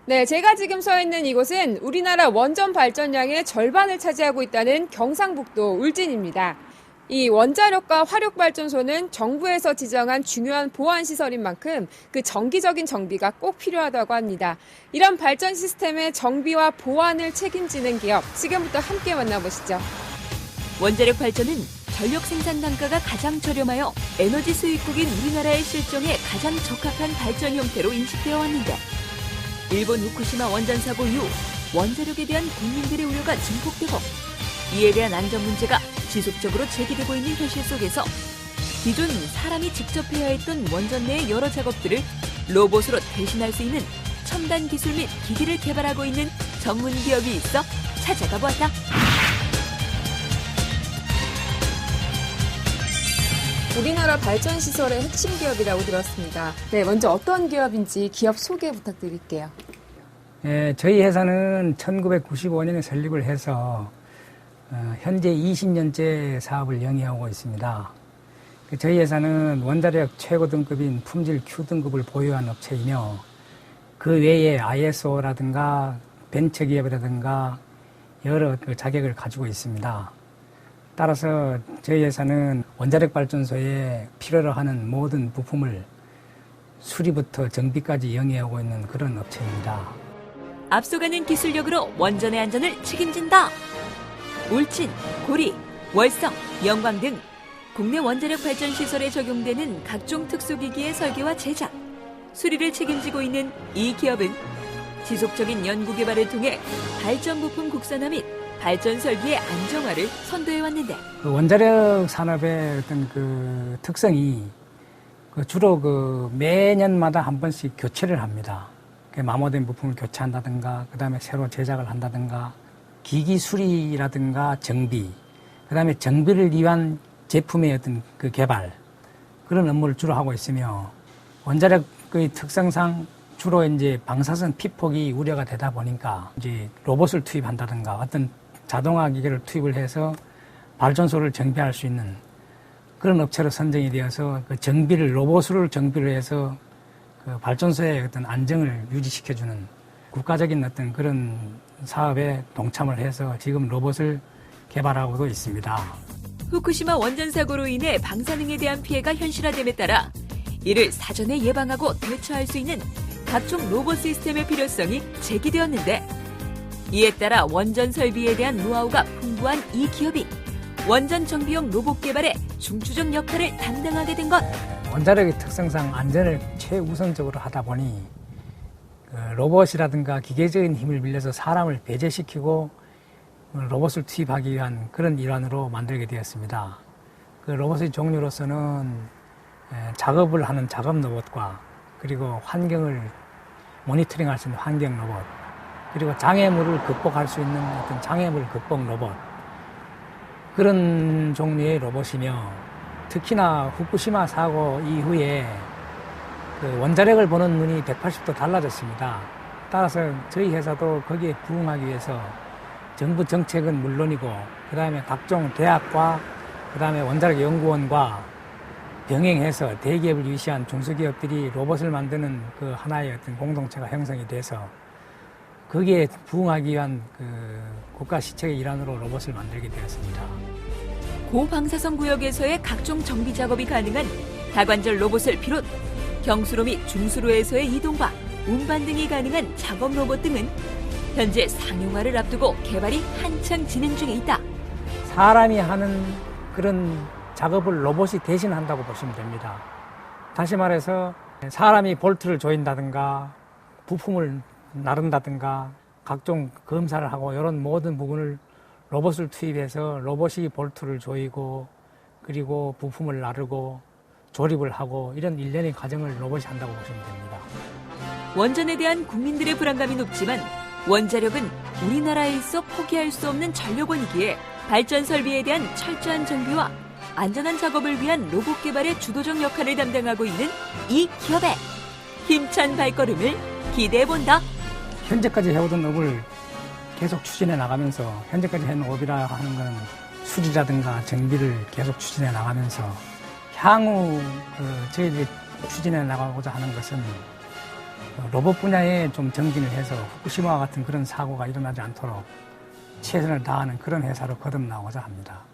네, 제가 지금 서 있는 이곳은 우리나라 원전 발전량의 절반을 차지하고 있다는 경상북도 울진입니다. 이 원자력과 화력발전소는 정부에서 지정한 중요한 보안시설인 만큼 그 정기적인 정비가 꼭 필요하다고 합니다. 이런 발전 시스템의 정비와 보안을 책임지는 기업, 지금부터 함께 만나보시죠. 원자력 발전은 전력 생산 단가가 가장 저렴하여 에너지 수입국인 우리나라의 실정에 가장 적합한 발전 형태로 인식되어 왔는데, 일본 후쿠시마 원전 사고 이후 원자력에 대한 국민들의 우려가 증폭되고 이에 대한 안전 문제가 지속적으로 제기되고 있는 현실 속에서 기존 사람이 직접 해야 했던 원전 내의 여러 작업들을 로봇으로 대신할 수 있는 첨단 기술 및 기기를 개발하고 있는 전문 기업이 있어 찾아가 보았다. 우리나라 발전 시설의 핵심 기업이라고 들었습니다. 네, 먼저 어떤 기업인지 기업 소개 부탁드릴게요. 예, 저희 회사는 1995년에 설립을 해서 현재 20년째 사업을 영위하고 있습니다. 저희 회사는 원자력 최고 등급인 품질 Q등급을 보유한 업체이며 그 외에 ISO라든가 벤처기업이라든가 여러 자격을 가지고 있습니다. 따라서 저희 회사는 원자력 발전소에 필요로 하는 모든 부품을 수리부터 정비까지 영위하고 있는 그런 업체입니다. 앞서가는 기술력으로 원전의 안전을 책임진다. 울진, 고리, 월성, 영광 등 국내 원자력 발전 시설에 적용되는 각종 특수기기의 설계와 제작, 수리를 책임지고 있는 이 기업은 지속적인 연구개발을 통해 발전 부품 국산화 및 발전 설비의 안정화를 선도해왔는데, 원자력 산업의 어떤 특성이 주로 매년마다 한 번씩 교체를 합니다. 마모된 부품을 교체한다든가, 그 다음에 새로 제작을 한다든가, 기기 수리라든가 정비, 그 다음에 정비를 위한 제품의 어떤 개발, 그런 업무를 주로 하고 있으며, 원자력의 특성상 주로 이제 방사선 피폭이 우려가 되다 보니까 이제 로봇을 투입한다든가 어떤 자동화 기계를 투입을 해서 발전소를 정비할 수 있는 그런 업체로 선정이 되어서 로봇을 정비를 해서 발전소의 어떤 안정을 유지시켜주는 국가적인 어떤 그런 사업에 동참을 해서 지금 로봇을 개발하고도 있습니다. 후쿠시마 원전 사고로 인해 방사능에 대한 피해가 현실화됨에 따라 이를 사전에 예방하고 대처할 수 있는 각종 로봇 시스템의 필요성이 제기되었는데, 이에 따라 원전 설비에 대한 노하우가 풍부한 이 기업이 원전 정비용 로봇 개발에 중추적 역할을 담당하게 된 것. 원자력의 특성상 안전을 최우선적으로 하다 보니 로봇이라든가 기계적인 힘을 빌려서 사람을 배제시키고 로봇을 투입하기 위한 그런 일환으로 만들게 되었습니다. 로봇의 종류로서는 작업을 하는 작업 로봇과, 그리고 환경을 모니터링할 수 있는 환경 로봇, 그리고 장애물을 극복할 수 있는 어떤 장애물 극복 로봇, 그런 종류의 로봇이며, 특히나 후쿠시마 사고 이후에 원자력을 보는 눈이 180도 달라졌습니다. 따라서 저희 회사도 거기에 부응하기 위해서 정부 정책은 물론이고, 그 다음에 각종 대학과, 그 다음에 원자력 연구원과 병행해서 대기업을 위시한 중소기업들이 로봇을 만드는 하나의 어떤 공동체가 형성이 돼서 거기에 부응하기 위한 국가 시책의 일환으로 로봇을 만들게 되었습니다. 고방사선 구역에서의 각종 정비 작업이 가능한 다관절 로봇을 비롯 경수로 및 중수로에서의 이동과 운반 등이 가능한 작업 로봇 등은 현재 상용화를 앞두고 개발이 한창 진행 중에 있다. 사람이 하는 그런 작업을 로봇이 대신한다고 보시면 됩니다. 다시 말해서 사람이 볼트를 조인다든가 부품을 나른다든가 각종 검사를 하고 이런 모든 부분을 로봇을 투입해서 로봇이 볼트를 조이고, 그리고 부품을 나르고 조립을 하고, 이런 일련의 과정을 로봇이 한다고 보시면 됩니다. 원전에 대한 국민들의 불안감이 높지만 원자력은 우리나라에 있어 포기할 수 없는 전력원이기에 발전 설비에 대한 철저한 정비와 안전한 작업을 위한 로봇 개발의 주도적 역할을 담당하고 있는 이 기업의 힘찬 발걸음을 기대해본다. 현재까지 해오던 업을 계속 추진해 나가면서, 현재까지 해온 업이라 하는 것은 수리라든가 정비를 계속 추진해 나가면서 향후 저희들이 추진해 나가고자 하는 것은 로봇 분야에 좀 정진을 해서 후쿠시마와 같은 그런 사고가 일어나지 않도록 최선을 다하는 그런 회사로 거듭나오고자 합니다.